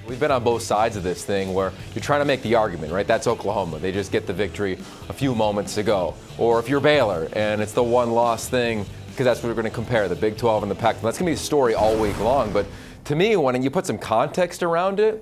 We've been on both sides of this thing where you're trying to make the argument, right? That's Oklahoma. They just get the victory a few moments ago. Or if you're Baylor and it's the one-loss thing, because that's what we're going to compare, the Big 12 and the Pac-12. That's going to be the story all week long. But to me, when you put some context around it,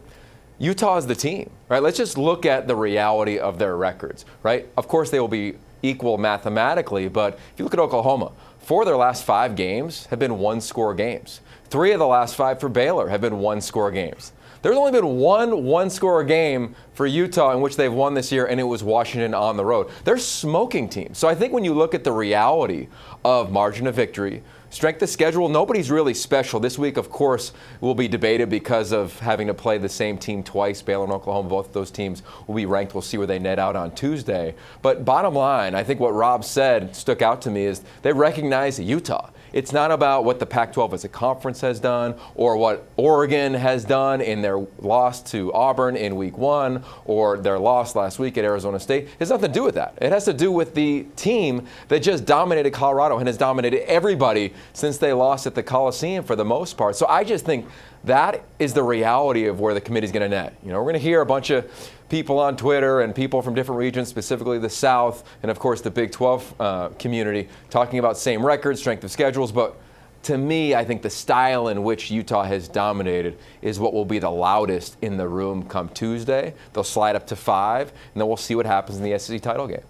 Utah is the team, right? Let's just look at the reality of their records, right? Of course, they will be equal mathematically, but if you look at Oklahoma, 4 of their last 5 games have been one-score games. 3 of the last 5 for Baylor have been one-score games. There's only been one-score game for Utah in which they've won this year, and it was Washington on the road. They're smoking teams. So I think when you look at the reality of margin of victory, strength of schedule, nobody's really special. This week, of course, will be debated because of having to play the same team twice. Baylor and Oklahoma, both of those teams will be ranked. We'll see where they net out on Tuesday. But bottom line, I think what Rob said stuck out to me is they recognize Utah. It's not about what the Pac-12 as a conference has done or what Oregon has done in their loss to Auburn in week 1 or their loss last week at Arizona State. It has nothing to do with that. It has to do with the team that just dominated Colorado and has dominated everybody since they lost at the Coliseum for the most part. So I just think that is the reality of where the committee is going to net. You know, we're going to hear a bunch of people on Twitter and people from different regions, specifically the South, and of course the Big 12 community, talking about same records, strength of schedules. But to me, I think the style in which Utah has dominated is what will be the loudest in the room come Tuesday. They'll slide up to 5, and then we'll see what happens in the SEC title game.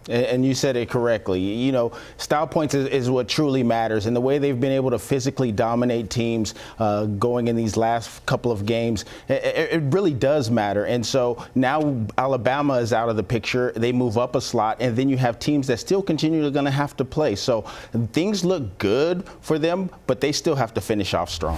And you said it correctly. You know, style points is what truly matters. And the way they've been able to physically dominate teams going in these last couple of games, it really does matter. And so now Alabama is out of the picture. They move up a slot. And then you have teams that still continue to going to have to play. So things look good for them, but they still have to finish off strong.